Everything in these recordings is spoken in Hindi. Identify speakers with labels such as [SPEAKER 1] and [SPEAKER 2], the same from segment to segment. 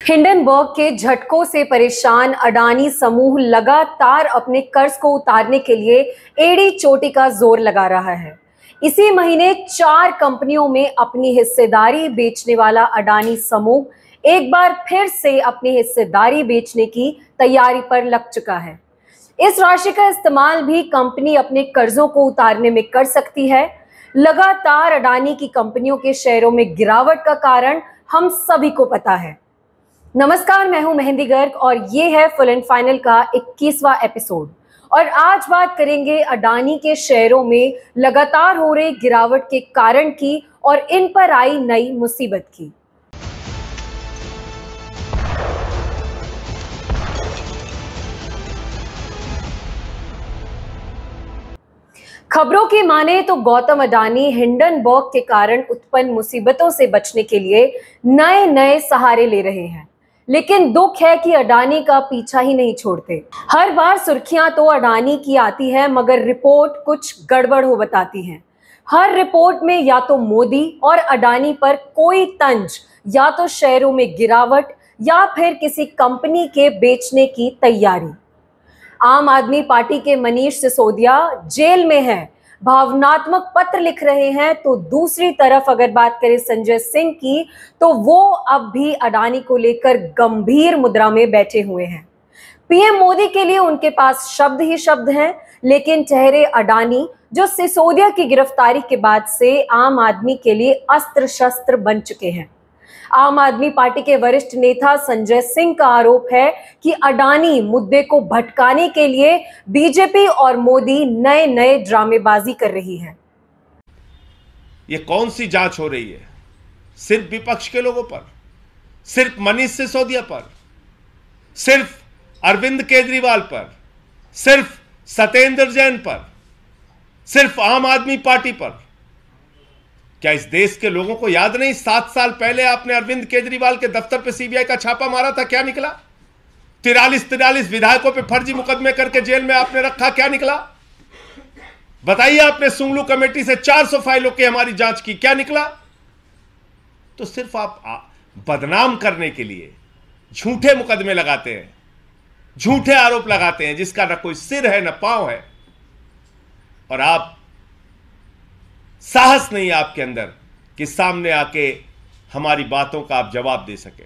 [SPEAKER 1] हिंडनबर्ग के झटकों से परेशान अडानी समूह लगातार अपने कर्ज को उतारने के लिए एड़ी चोटी का जोर लगा रहा है। इसी महीने 4 कंपनियों में अपनी हिस्सेदारी बेचने वाला अडानी समूह एक बार फिर से अपनी हिस्सेदारी बेचने की तैयारी पर लग चुका है। इस राशि का इस्तेमाल भी कंपनी अपने कर्जों को उतारने में कर सकती है। लगातार अडानी की कंपनियों के शेयरों में गिरावट का कारण हम सभी को पता है। नमस्कार, मैं हूं मेहंदी गर्ग और ये है फुल एंड फाइनल का 21वां एपिसोड। और आज बात करेंगे अडानी के शेयरों में लगातार हो रही गिरावट के कारण की और इन पर आई नई मुसीबत की। खबरों की माने तो गौतम अडानी हिंडनबर्ग के कारण उत्पन्न मुसीबतों से बचने के लिए नए नए सहारे ले रहे हैं। लेकिन दुख है कि अडानी का पीछा ही नहीं छोड़ते। हर बार सुर्खियां तो अडानी की आती है, मगर रिपोर्ट कुछ गड़बड़ हो बताती है। हर रिपोर्ट में या तो मोदी और अडानी पर कोई तंज, या तो शेयरों में गिरावट, या फिर किसी कंपनी के बेचने की तैयारी। आम आदमी पार्टी के मनीष सिसोदिया जेल में हैं, भावनात्मक पत्र लिख रहे हैं, तो दूसरी तरफ अगर बात करें संजय सिंह की, तो वो अब भी अडानी को लेकर गंभीर मुद्रा में बैठे हुए हैं। पीएम मोदी के लिए उनके पास शब्द ही शब्द हैं, लेकिन चेहरे अडानी, जो सिसोदिया की गिरफ्तारी के बाद से आम आदमी के लिए अस्त्र शस्त्र बन चुके हैं। आम आदमी पार्टी के वरिष्ठ नेता संजय सिंह का आरोप है कि अडानी मुद्दे को भटकाने के लिए बीजेपी और मोदी नए नए ड्रामेबाजी कर रही है।
[SPEAKER 2] ये कौन सी जांच हो रही है? सिर्फ विपक्ष के लोगों पर, सिर्फ मनीष सिसोदिया पर, सिर्फ अरविंद केजरीवाल पर, सिर्फ सत्येंद्र जैन पर, सिर्फ आम आदमी पार्टी पर? क्या इस देश के लोगों को याद नहीं 7 साल पहले आपने अरविंद केजरीवाल के दफ्तर पे सीबीआई का छापा मारा था? क्या निकला? 43 विधायकों पे फर्जी मुकदमे करके जेल में आपने रखा, क्या निकला? बताइए, आपने सुंगलू कमेटी से 400 फाइलों की हमारी जांच की, क्या निकला? तो सिर्फ आप बदनाम करने के लिए झूठे मुकदमे लगाते हैं, झूठे आरोप लगाते हैं, जिसका ना कोई सिर है ना पांव है, और आप साहस नहीं है आपके अंदर कि सामने आके हमारी बातों का आप जवाब दे सके।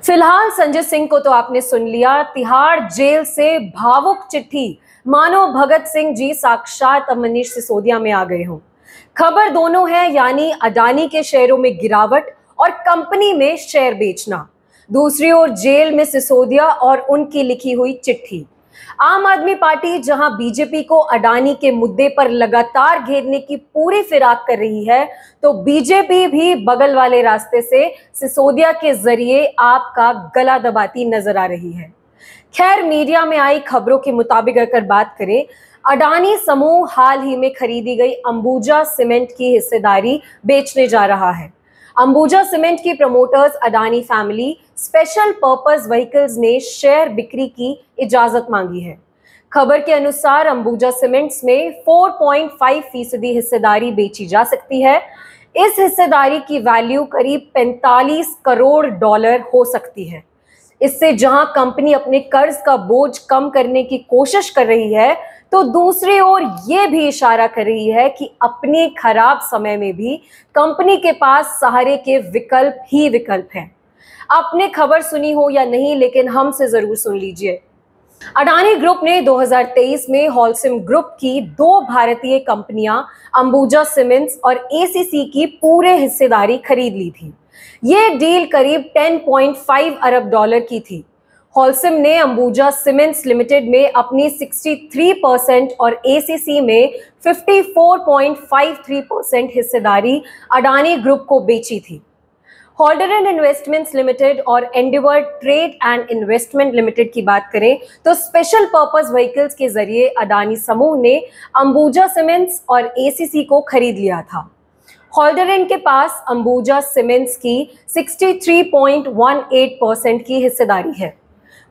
[SPEAKER 1] फिलहाल संजय सिंह को तो आपने सुन लिया। तिहाड़ जेल से भावुक चिट्ठी, मानो भगत सिंह जी साक्षात अब मनीष सिसोदिया में आ गए हों। खबर दोनों है, यानी अडानी के शेयरों में गिरावट और कंपनी में शेयर बेचना। दूसरी ओर जेल में सिसोदिया और उनकी लिखी हुई चिट्ठी। आम आदमी पार्टी जहां बीजेपी को अडानी के मुद्दे पर लगातार घेरने की पूरी फिराक कर रही है, तो बीजेपी भी बगल वाले रास्ते से सिसोदिया के जरिए आपका गला दबाती नजर आ रही है। खैर, मीडिया में आई खबरों के मुताबिक अगर बात करें, अडानी समूह हाल ही में खरीदी गई अंबुजा सीमेंट की हिस्सेदारी बेचने जा रहा है। अंबुजा सीमेंट की promoters Adani family special purpose vehicles ने शेयर बिक्री की इजाजत मांगी है। खबर के अनुसार अंबुजा सीमेंट्स में 4.5% हिस्सेदारी बेची जा सकती है। इस हिस्सेदारी की वैल्यू करीब $45 करोड़ हो सकती है। इससे जहां कंपनी अपने कर्ज का बोझ कम करने की कोशिश कर रही है, तो दूसरी ओर ये भी इशारा कर रही है कि अपने खराब समय में भी कंपनी के पास सहारे के विकल्प ही विकल्प हैं। आपने खबर सुनी हो या नहीं, लेकिन हमसे जरूर सुन लीजिए। अडानी ग्रुप ने 2023 में हॉलसिम ग्रुप की 2 भारतीय कंपनियां अंबुजा सीमेंट्स और एसीसी की पूरे हिस्सेदारी खरीद ली थी। ये डील करीब $10.5 अरब की थी। हॉलसिम ने अंबुजा सीमेंट्स लिमिटेड में अपनी 63% और एसीसी में 54.53% हिस्सेदारी अडानी ग्रुप को बेची थी। होल्डर एंड इन्वेस्टमेंट्स लिमिटेड और Endeavour trade and investment limited की बात करें, तो स्पेशल पर्पस व्हीकल्स के जरिए अडानी समूह ने अंबुजा सीमेंट्स और एसीसी को खरीद लिया था। होल्डर एंड के पास अंबुजा सीमेंट्स की 63.18% की हिस्सेदारी है,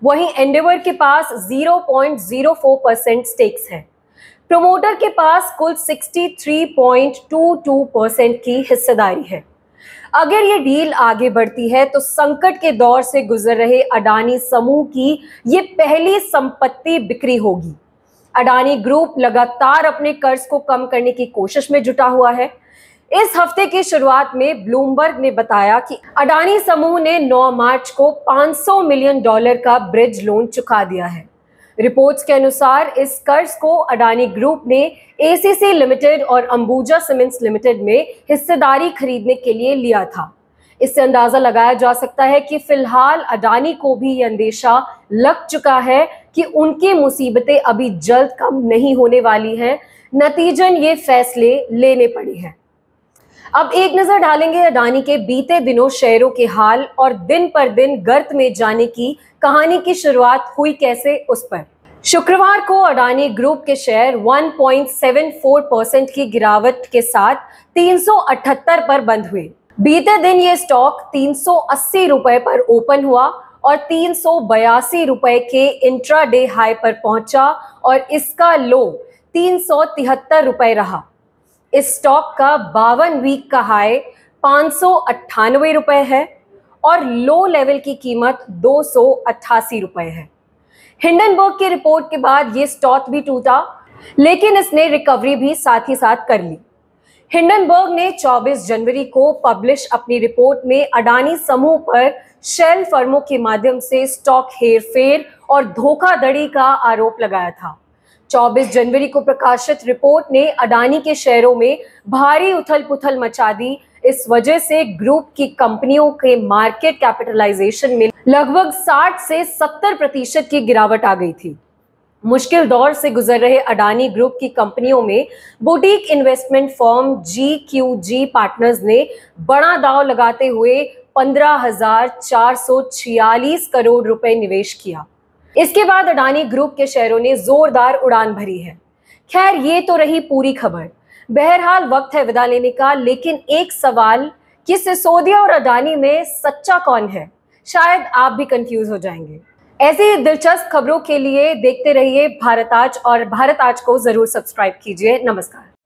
[SPEAKER 1] वहीं एंडेवर के पास 0.04% स्टेक्स है। प्रमोटर के पास कुल 63.22% की हिस्सेदारी है। अगर ये डील आगे बढ़ती है तो संकट के दौर से गुजर रहे अडानी समूह की ये पहली संपत्ति बिक्री होगी। अडानी ग्रुप लगातार अपने कर्ज को कम करने की कोशिश में जुटा हुआ है। इस हफ्ते की शुरुआत में ब्लूमबर्ग ने बताया कि अडानी समूह ने 9 मार्च को $500 मिलियन का ब्रिज लोन चुका दिया है। रिपोर्ट्स के अनुसार इस कर्ज को अडानी ग्रुप ने एसीसी लिमिटेड और अंबुजा सीमेंट्स लिमिटेड में हिस्सेदारी खरीदने के लिए लिया था। इससे अंदाजा लगाया जा सकता है कि फिलहाल अडानी को भी यह अंदेशा लग चुका है कि उनकी मुसीबतें अभी जल्द कम नहीं होने वाली हैं, नतीजन ये फैसले लेने पड़े हैं। अब एक नजर डालेंगे अडानी के बीते दिनों शेयरों के हाल और दिन पर दिन गर्त में जाने की कहानी की शुरुआत हुई कैसे उस पर। शुक्रवार को अडानी ग्रुप के शेयर 1.74% की गिरावट के साथ 378 पर बंद हुए। बीते दिन ये स्टॉक 380 रुपए पर ओपन हुआ और 382 रुपए के इंट्राडे हाई पर पहुंचा और इसका लो 373 रुपए रहा। इस स्टॉक का 52 वीक का हाई 598 रुपए है और लो लेवल की कीमत 288 रुपए है। हिंडनबर्ग की रिपोर्ट के बाद ये स्टॉक भी टूटा, लेकिन इसने रिकवरी भी साथ ही साथ कर ली। हिंडनबर्ग ने 24 जनवरी को पब्लिश अपनी रिपोर्ट में अडानी समूह पर शेल फर्मों के माध्यम से स्टॉक हेरफेर और धोखाधड़ी का आरोप लगाया था। 24 जनवरी को प्रकाशित रिपोर्ट ने अडानी के शेयरों में भारी उथल-पुथल मचा दी। इस वजह से ग्रुप की कंपनियों के मार्केट कैपिटलाइजेशन में लगभग 60 से 70% की गिरावट आ गई थी। मुश्किल दौर से गुजर रहे अडानी ग्रुप की कंपनियों में boutique investment firm GQG partners ने बड़ा दांव लगाते हुए 15,446 करोड़ रुपए निवेश किया। इसके बाद अडानी ग्रुप के शेयरों ने जोरदार उड़ान भरी है। खैर, ये तो रही पूरी खबर। बहरहाल वक्त है विदा लेने का, लेकिन एक सवाल कि सिसोदिया और अडानी में सच्चा कौन है? शायद आप भी कंफ्यूज हो जाएंगे। ऐसी दिलचस्प खबरों के लिए देखते रहिए भारत आज, और भारत आज को जरूर सब्सक्राइब कीजिए। नमस्कार।